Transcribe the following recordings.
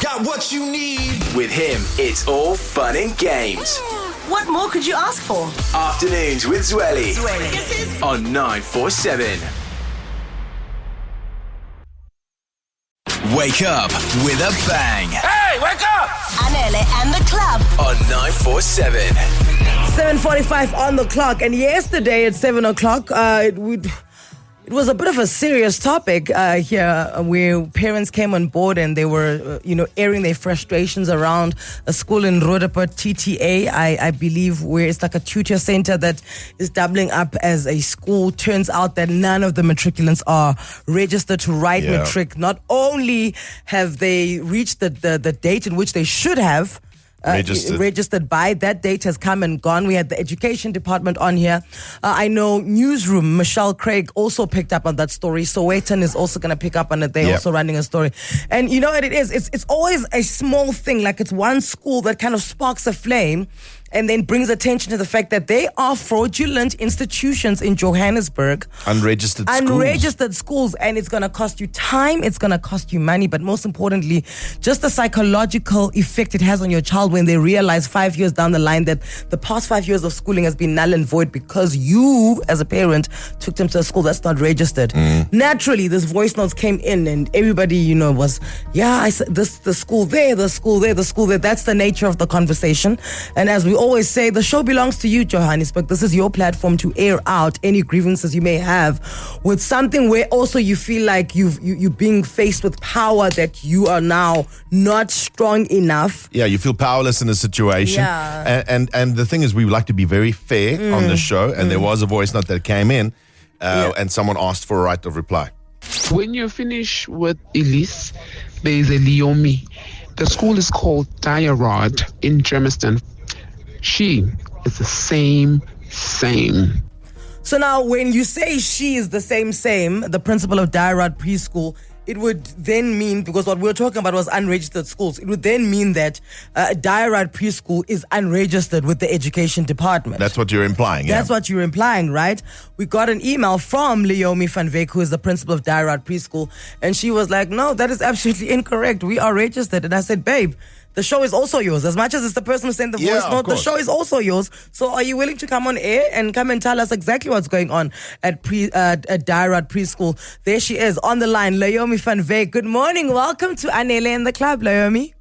Got what you need. With him, it's all fun and games. What more could you ask for? Afternoons with Zwelly on 947. Wake up with a bang. Hey, wake up! Anele and the club. On 947. 7:45 on the clock, and yesterday at 7 o'clock, it was a bit of a serious topic here, where parents came on board and they were, airing their frustrations around a school in Roodepoort, TTA, I believe, where it's like a tutor center that is doubling up as a school. Turns out that none of the matriculants are registered to write matric. Not only have they reached the date in which they should have registered by. That date has come and gone. We had the education department on here. I know Newsroom, Michelle Craig also picked up on that story. Sowetan is also going to pick up on it. They're also running a story. And you know what it is? It's always a small thing. Like it's one school that kind of sparks a flame and then brings attention to the fact that they are fraudulent institutions in Johannesburg. Unregistered schools. And it's going to cost you time, it's going to cost you money, but most importantly, just the psychological effect it has on your child when they realize 5 years down the line that the past 5 years of schooling has been null and void because you, as a parent, took them to a school that's not registered. Naturally, this voice notes came in and everybody, was, the school there, the school there, the school there. That's the nature of the conversation. And as we always say, the show belongs to you, Johannesburg. This is your platform to air out any grievances you may have with something where also you feel like you're being faced with power that you are now not strong enough. Yeah, you feel powerless in a situation. Yeah. And the thing is, we would like to be very fair on the show, and there was a voice note that came in, and someone asked for a right of reply. When you finish with Elise, there is a Loamie. The school is called Daeraad in Germiston. She is the same. So now when you say she is the same, the principal of Daeraad preschool, it would then mean, because what we were talking about was unregistered schools, it would then mean that Daeraad preschool is unregistered with the education department. That's what you're implying, That's what you're implying, right? We got an email from Loamie van Wyk, who is the principal of Daeraad preschool, and she was like, no, that is absolutely incorrect. We are registered. And I said, babe, the show is also yours. As much as it's the person who sent the voice note, the show is also yours. So are you willing to come on air and come and tell us exactly what's going on at Daeraad preschool? There she is on the line, Loamie van Wyk. Good morning. Welcome to Anele and the club, Loamie.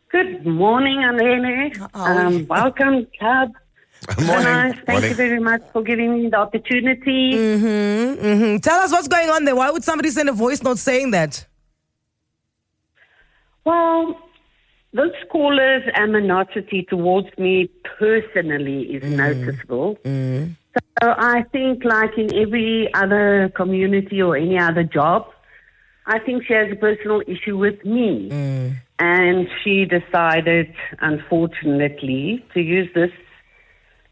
Good morning, Anele. Welcome, club. Morning. Thank you very much for giving me the opportunity. Tell us what's going on there. Why would somebody send a voice note saying that? Well, this caller's animosity towards me personally is noticeable. So I think like in every other community or any other job, I think she has a personal issue with me. And she decided, unfortunately, to use this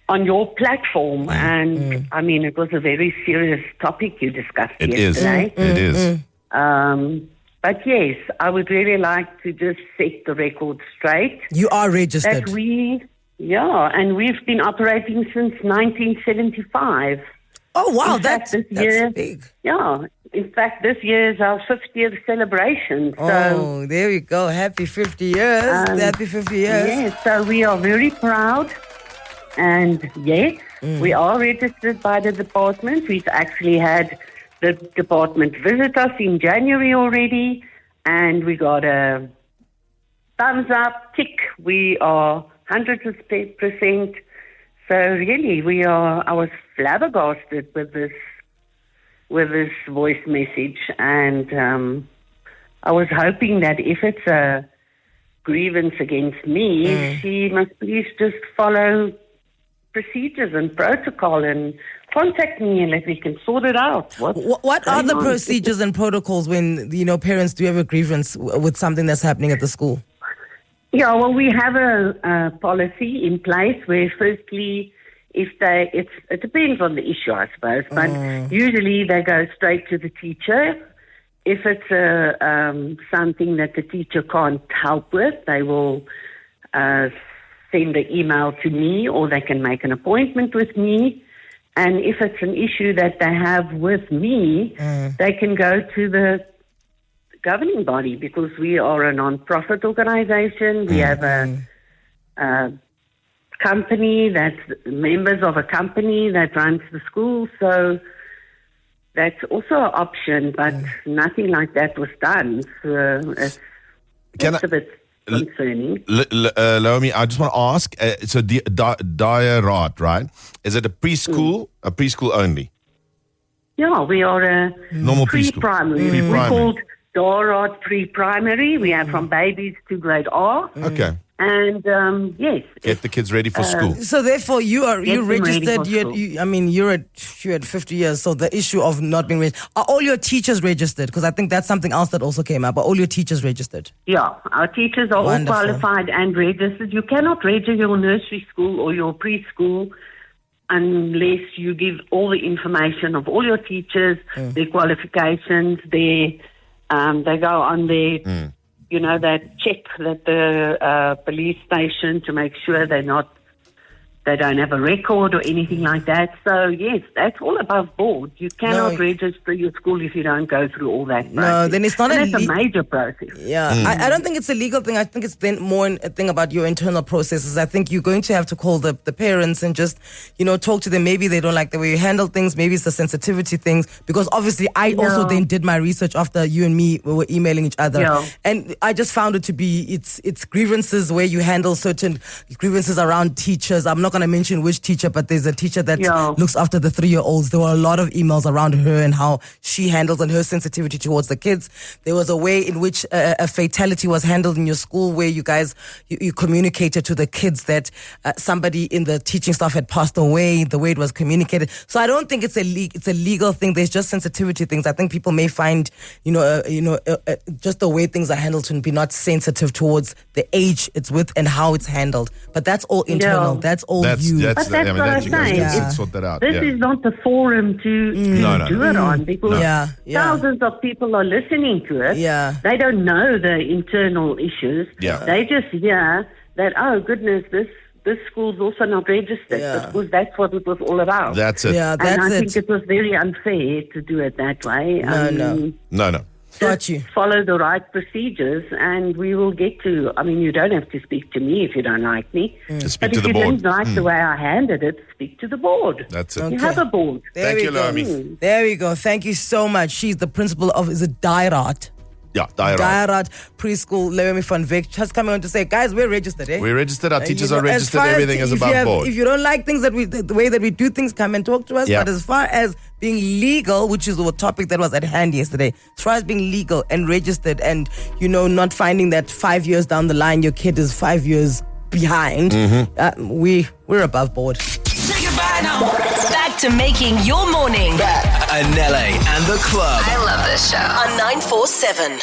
on your platform. And I mean, it was a very serious topic you discussed yesterday. It is. But yes, I would really like to just set the record straight. You are registered. And we've been operating since 1975. Oh, wow, that's big. Yeah, in fact, this year is our 50th celebration. So, there you go. Happy 50 years. Happy 50 years. Yes, so we are very proud. And yes, we are registered by the department. We've actually had the department visit us in January already, and we got a thumbs up, tick. We are 100%. So really, I was flabbergasted with this voice message, and I was hoping that if it's a grievance against me, she must please just follow procedures and protocol and contact me and we can sort it out. What are the procedures and protocols when parents do have a grievance with something that's happening at the school? Yeah, well, we have a policy in place where firstly, it depends on the issue, I suppose, but usually they go straight to the teacher. If it's something that the teacher can't help with, they will send the email to me, or they can make an appointment with me. And if it's an issue that they have with me, they can go to the governing body because we are a non-profit organization. We have a company that's members of a company that runs the school. So that's also an option, but nothing like that was done. So it's a bit concerning. Loamie, I just want to ask, so Daeraad, right? Is it a preschool only? Yeah, we are a Normal pre-primary. preschool. We're called Daeraad pre-primary. We have from babies to grade R. Okay. And yes. Get the kids ready for school. So therefore, you them ready registered. for school. You're at 50 years. So the issue of not being registered, are all your teachers registered? Because I think that's something else that also came up. Are all your teachers registered? Yeah, our teachers are Wonderful. all qualified and registered. You cannot register your nursery school or your preschool unless you give all the information of all your teachers, their qualifications, they go on their, that check that the police station to make sure they don't have a record or anything like that. So, yes, that's all above board. You cannot register your school if you don't go through all that process. No, then it's not that's a major process. Yeah, I don't think it's a legal thing. I think it's then more a thing about your internal processes. I think you're going to have to call the parents and just, talk to them. Maybe they don't like the way you handle things. Maybe it's the sensitivity things. Because obviously I also then did my research after you and me were emailing each other. Yeah. And I just found it to be, it's grievances where you handle certain grievances around teachers. I'm not going to mention which teacher, but there's a teacher that looks after the 3-year-olds. There were a lot of emails around her and how she handles and her sensitivity towards the kids. There was a way in which a fatality was handled in your school where you guys, you communicated to the kids that somebody in the teaching staff had passed away, the way it was communicated. So I don't think it's a legal thing. There's just sensitivity things. I think people may find, just the way things are handled to be not sensitive towards the age it's with and how it's handled. But that's all internal. That's all you. But that's what I'm saying. Sort that out. This is not the forum to do it on because thousands of people are listening to it. Yeah. They don't know the internal issues. Yeah. They just hear that, oh, goodness, this school's also not registered because that's what it was all about. That's it. Yeah, and that's I it. think it was very unfair to do it that way. No. Got you. Follow the right procedures and we will get to, you don't have to speak to me if you don't like me. Speak But to if the you board. didn't like the way I handled it, speak to the board. That's it. You have a board. There Thank we you, go. Loamie. There we go. Thank you so much. She's the principal of, is it Daeraad? Yeah, Daeraad. Daeraad Preschool, Loamie van Wyk. Just coming on to say, guys, we're registered, eh? We're registered. Our teachers are as registered. far as Everything is if above board. If you don't like things the way that we do things, come and talk to us. Yeah. But as far as being legal, which is the topic that was at hand yesterday, as far as being legal and registered and, not finding that 5 years down the line, your kid is 5 years behind, we're above board. Say goodbye now. Back to making your morning. Anele and the club. I love this show. On 947.